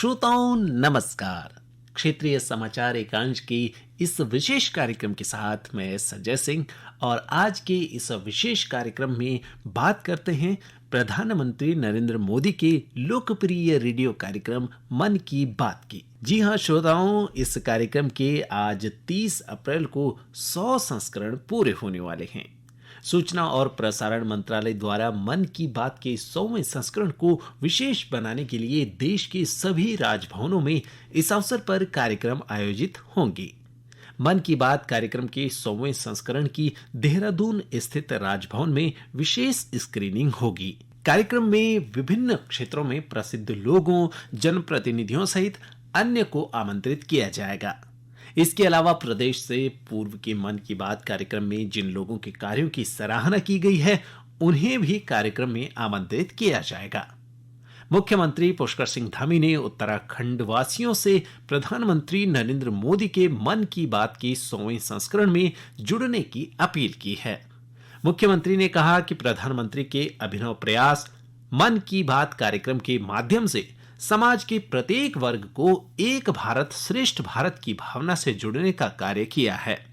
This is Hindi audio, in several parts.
श्रोताओं नमस्कार। क्षेत्रीय समाचार एकांश की इस विशेष कार्यक्रम के साथ मैं संजय सिंह और आज के इस विशेष कार्यक्रम में बात करते हैं प्रधानमंत्री नरेंद्र मोदी के लोकप्रिय रेडियो कार्यक्रम मन की बात की। जी हाँ श्रोताओं, इस कार्यक्रम के आज 30 अप्रैल को 100 संस्करण पूरे होने वाले हैं। सूचना और प्रसारण मंत्रालय द्वारा मन की बात के 100वें संस्करण को विशेष बनाने के लिए देश के सभी राजभवनों में इस अवसर पर कार्यक्रम आयोजित होंगे। मन की बात कार्यक्रम के 100वें संस्करण की देहरादून स्थित राजभवन में विशेष स्क्रीनिंग होगी। कार्यक्रम में विभिन्न क्षेत्रों में प्रसिद्ध लोगों, जनप्रतिनिधियों सहित अन्य को आमंत्रित किया जाएगा। इसके अलावा प्रदेश से पूर्व के मन की बात कार्यक्रम में जिन लोगों के कार्यों की सराहना की गई है, उन्हें भी कार्यक्रम में आमंत्रित किया जाएगा। मुख्यमंत्री पुष्कर सिंह धामी ने उत्तराखंड वासियों से प्रधानमंत्री नरेंद्र मोदी के मन की बात के 100वें संस्करण में जुड़ने की अपील की है। मुख्यमंत्री ने कहा कि प्रधानमंत्री के अभिनव प्रयास मन की बात कार्यक्रम के माध्यम से समाज के प्रत्येक वर्ग को एक भारत श्रेष्ठ भारत की भावना से जुड़ने का कार्य किया है।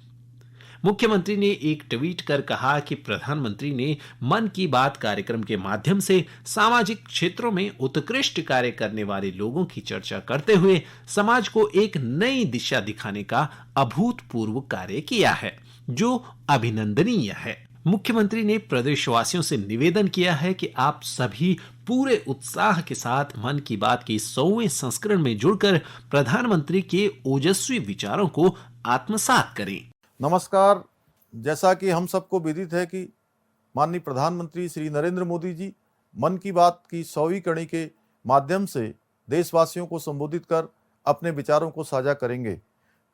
मुख्यमंत्री ने एक ट्वीट कर कहा कि प्रधानमंत्री ने मन की बात कार्यक्रम के माध्यम से सामाजिक क्षेत्रों में उत्कृष्ट कार्य करने वाले लोगों की चर्चा करते हुए समाज को एक नई दिशा दिखाने का अभूतपूर्व कार्य किया है, जो अभिनंदनीय है। मुख्यमंत्री ने प्रदेशवासियों से निवेदन किया है कि आप सभी पूरे उत्साह के साथ मन की बात के 100वें संस्करण में जुड़कर प्रधानमंत्री के ओजस्वी विचारों को आत्मसात करें। नमस्कार। जैसा कि हम सबको विदित है कि माननीय प्रधानमंत्री श्री नरेंद्र मोदी जी मन की बात की 100वीं कड़ी के माध्यम से देशवासियों को संबोधित कर अपने विचारों को साझा करेंगे।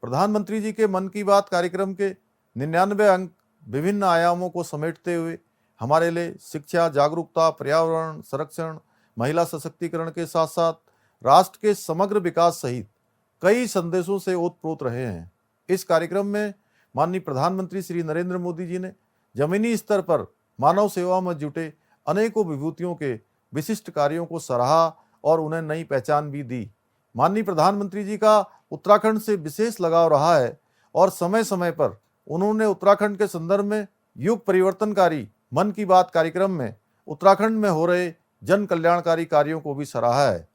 प्रधानमंत्री जी के मन की बात कार्यक्रम के 99 अंक विभिन्न आयामों को समेटते हुए हमारे लिए शिक्षा, जागरूकता, पर्यावरण संरक्षण, महिला सशक्तिकरण के साथ साथ राष्ट्र के समग्र विकास सहित कई संदेशों से ओतप्रोत रहे हैं। इस कार्यक्रम में माननीय प्रधानमंत्री श्री नरेंद्र मोदी जी ने जमीनी स्तर पर मानव सेवा में जुटे अनेकों विभूतियों के विशिष्ट कार्यों को सराहा और उन्हें नई पहचान भी दी। माननीय प्रधानमंत्री जी का उत्तराखंड से विशेष लगाव रहा है और समय समय पर उन्होंने उत्तराखंड के संदर्भ में युग परिवर्तनकारी मन की बात कार्यक्रम में उत्तराखंड में हो रहे जन कल्याणकारी कार्यों को भी सराहा है।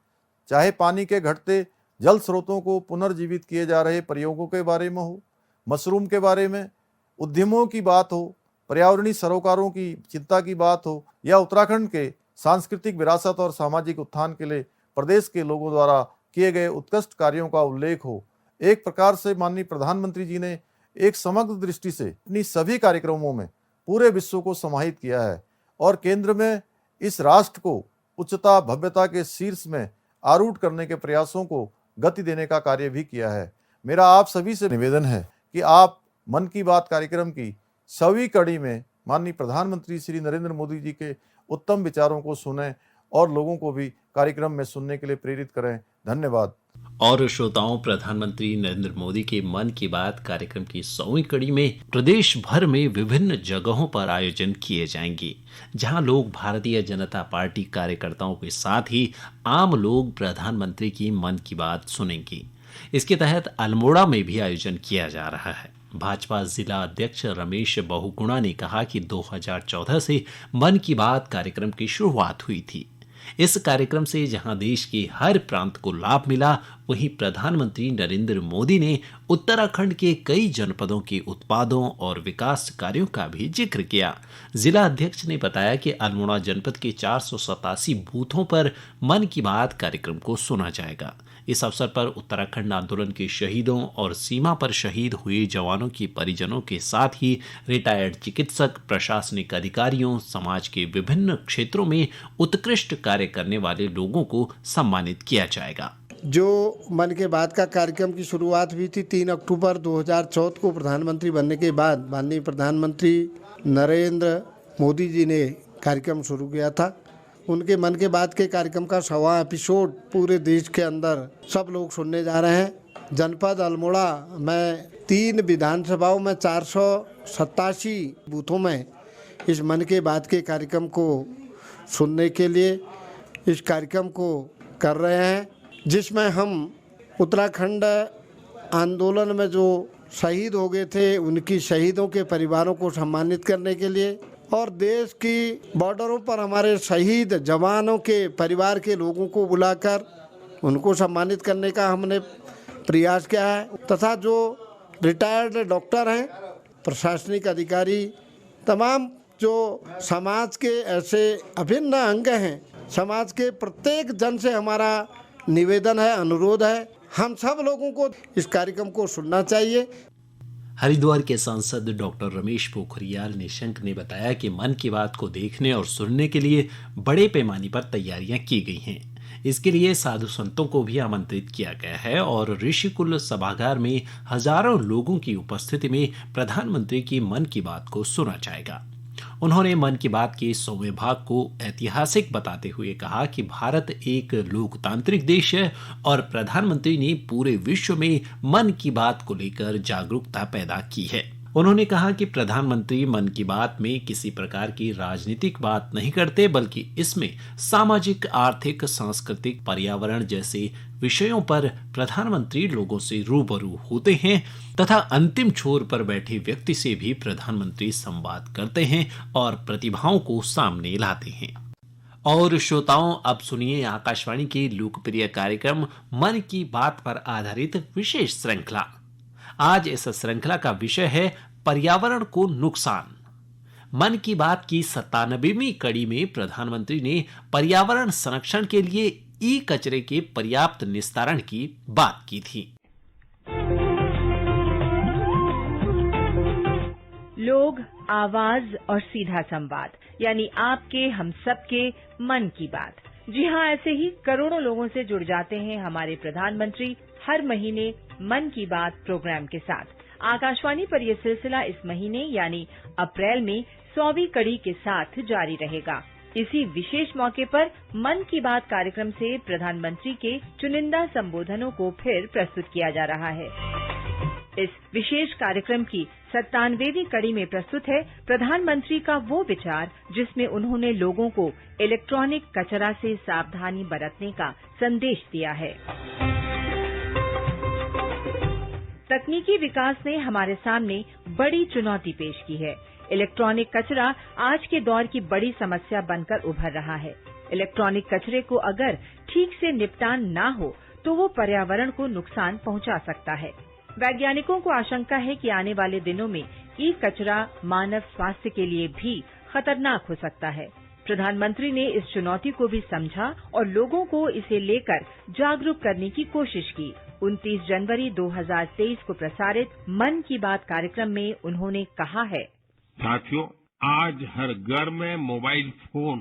चाहे पानी के घटते जल स्रोतों को पुनर्जीवित किए जा रहे प्रयोगों के बारे में हो, मशरूम के बारे में, उद्यमों की बात हो, पर्यावरणीय सरोकारों की चिंता की बात हो या उत्तराखंड के सांस्कृतिक विरासत और सामाजिक उत्थान के लिए प्रदेश के लोगों द्वारा किए गए उत्कृष्ट कार्यों का उल्लेख हो। एक प्रकार से माननीय प्रधानमंत्री जी ने एक समग्र दृष्टि से अपनी सभी कार्यक्रमों में पूरे विश्व को समाहित किया है और केंद्र में इस राष्ट्र को उच्चता भव्यता के शीर्ष में आरूढ़ करने के प्रयासों को गति देने का कार्य भी किया है। मेरा आप सभी से निवेदन है कि आप मन की बात कार्यक्रम की 100वीं कड़ी में माननीय प्रधानमंत्री श्री नरेंद्र मोदी जी के उत्तम विचारों को सुनें और लोगों को भी कार्यक्रम में सुनने के लिए प्रेरित करें। धन्यवाद। और श्रोताओं, प्रधानमंत्री नरेंद्र मोदी के मन की बात कार्यक्रम की 100वीं कड़ी में प्रदेश भर में विभिन्न जगहों पर आयोजन किए जाएंगे, जहां लोग भारतीय जनता पार्टी कार्यकर्ताओं के साथ ही आम लोग प्रधानमंत्री की मन की बात सुनेंगे। इसके तहत अल्मोड़ा में भी आयोजन किया जा रहा है। भाजपा जिला अध्यक्ष रमेश बहुगुणा ने कहा कि 2014 से मन की बात कार्यक्रम की शुरुआत हुई थी। इस कार्यक्रम से जहां देश के हर प्रांत को लाभ मिला, वहीं प्रधानमंत्री नरेंद्र मोदी ने उत्तराखंड के कई जनपदों के उत्पादों और विकास कार्यों का भी जिक्र किया। जिला अध्यक्ष ने बताया कि अल्मोड़ा जनपद के 487 बूथों पर मन की बात कार्यक्रम को सुना जाएगा। इस अवसर पर उत्तराखंड आंदोलन के शहीदों और सीमा पर शहीद हुए जवानों के परिजनों के साथ ही रिटायर्ड चिकित्सक, प्रशासनिक अधिकारियों, समाज के विभिन्न क्षेत्रों में उत्कृष्ट कार्य करने वाले लोगों को सम्मानित किया जाएगा। जो मन के बात का कार्यक्रम की शुरुआत हुई थी 3 अक्टूबर 2014 को प्रधानमंत्री बनने के बाद माननीय प्रधानमंत्री नरेंद्र मोदी जी ने कार्यक्रम शुरू किया था। उनके मन के बात के कार्यक्रम का 100वां एपिसोड पूरे देश के अंदर सब लोग सुनने जा रहे हैं। जनपद अल्मोड़ा में 3 विधानसभाओं में 487 बूथों में इस मन के बात के कार्यक्रम को सुनने के लिए इस कार्यक्रम को कर रहे हैं। जिसमें हम उत्तराखंड आंदोलन में जो शहीद हो गए थे उनकी शहीदों के परिवारों को सम्मानित करने के लिए और देश की बॉर्डरों पर हमारे शहीद जवानों के परिवार के लोगों को बुलाकर उनको सम्मानित करने का हमने प्रयास किया है तथा जो रिटायर्ड डॉक्टर हैं, प्रशासनिक अधिकारी, तमाम जो समाज के ऐसे अभिन्न अंग हैं, समाज के प्रत्येक जन से हमारा निवेदन है, अनुरोध है, हम सब लोगों को इस कार्यक्रम को सुनना चाहिए। हरिद्वार के सांसद डॉक्टर रमेश पोखरियाल निशंक ने बताया कि मन की बात को देखने और सुनने के लिए बड़े पैमाने पर तैयारियां की गई हैं। इसके लिए साधु संतों को भी आमंत्रित किया गया है और ऋषिकुल सभागार में हजारों लोगों की उपस्थिति में प्रधानमंत्री की मन की बात को सुना जाएगा। उन्होंने मन की बात के 100वें भाग को ऐतिहासिक बताते हुए कहा कि भारत एक लोकतांत्रिक देश है और प्रधानमंत्री ने पूरे विश्व में मन की बात को लेकर जागरूकता पैदा की है। उन्होंने कहा कि प्रधानमंत्री मन की बात में किसी प्रकार की राजनीतिक बात नहीं करते, बल्कि इसमें सामाजिक, आर्थिक, सांस्कृतिक, पर्यावरण जैसे विषयों पर प्रधानमंत्री लोगों से रूबरू होते हैं तथा अंतिम छोर पर बैठे व्यक्ति से भी प्रधानमंत्री संवाद करते हैं और प्रतिभाओं को सामने लाते हैं। और श्रोताओं, अब सुनिए आकाशवाणी के लोकप्रिय कार्यक्रम मन की बात पर आधारित विशेष श्रृंखला। आज इस श्रृंखला का विषय है पर्यावरण को नुकसान। मन की बात की 97वीं कड़ी में प्रधानमंत्री ने पर्यावरण संरक्षण के लिए ई कचरे के पर्याप्त निस्तारण की बात की थी। लोग, आवाज और सीधा संवाद, यानी आपके हम सबके मन की बात। जी हाँ, ऐसे ही करोड़ों लोगों से जुड़ जाते हैं हमारे प्रधानमंत्री हर महीने मन की बात प्रोग्राम के साथ। आकाशवाणी पर यह सिलसिला इस महीने यानी अप्रैल में 100वीं कड़ी के साथ जारी रहेगा। इसी विशेष मौके पर मन की बात कार्यक्रम से प्रधानमंत्री के चुनिंदा संबोधनों को फिर प्रस्तुत किया जा रहा है। इस विशेष कार्यक्रम की 97वीं कड़ी में प्रस्तुत है प्रधानमंत्री का वो विचार जिसमें उन्होंने लोगों को इलेक्ट्रॉनिक कचरा से सावधानी बरतने का संदेश दिया है। तकनीकी विकास ने हमारे सामने बड़ी चुनौती पेश की है। इलेक्ट्रॉनिक कचरा आज के दौर की बड़ी समस्या बनकर उभर रहा है। इलेक्ट्रॉनिक कचरे को अगर ठीक से निपटान ना हो तो वो पर्यावरण को नुकसान पहुंचा सकता है। वैज्ञानिकों को आशंका है कि आने वाले दिनों में ई कचरा मानव स्वास्थ्य के लिए भी खतरनाक हो सकता है। प्रधानमंत्री ने इस चुनौती को भी समझा और लोगों को इसे लेकर जागरूक करने की कोशिश की। 29 जनवरी 2023 को प्रसारित मन की बात कार्यक्रम में उन्होंने कहा है, साथियों, आज हर घर में मोबाइल फोन,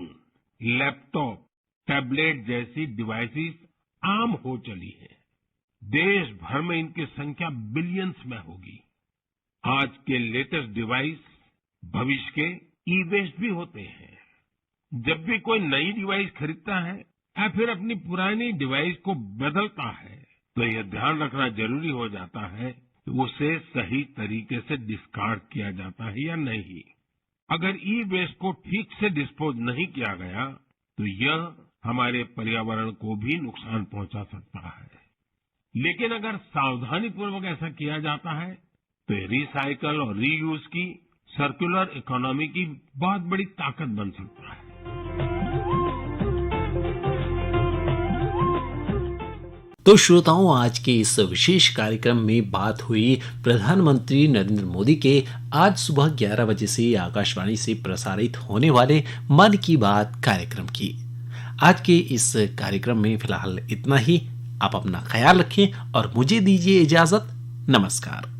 लैपटॉप, टैबलेट जैसी डिवाइसेस आम हो चली है। देश भर में इनकी संख्या बिलियंस में होगी। आज के लेटेस्ट डिवाइस भविष्य के ई वेस्ट भी होते हैं। जब भी कोई नई डिवाइस खरीदता है या फिर अपनी पुरानी डिवाइस को बदलता है तो यह ध्यान रखना जरूरी हो जाता है कि उसे सही तरीके से डिस्कार्ड किया जाता है या नहीं। अगर ई वेस्ट को ठीक से डिस्पोज नहीं किया गया तो यह हमारे पर्यावरण को भी नुकसान पहुंचा सकता है। लेकिन अगर सावधानी पूर्वक ऐसा किया जाता है तो ये रिसाइकल और रीयूज की सर्कुलर इकोनॉमी की बहुत बड़ी ताकत बन सकता है। तो श्रोताओं, आज के इस विशेष कार्यक्रम में बात हुई प्रधानमंत्री नरेंद्र मोदी के आज सुबह 11 बजे से आकाशवाणी से प्रसारित होने वाले मन की बात कार्यक्रम की। आज के इस कार्यक्रम में फिलहाल इतना ही। आप अपना ख्याल रखें और मुझे दीजिए इजाजत। नमस्कार।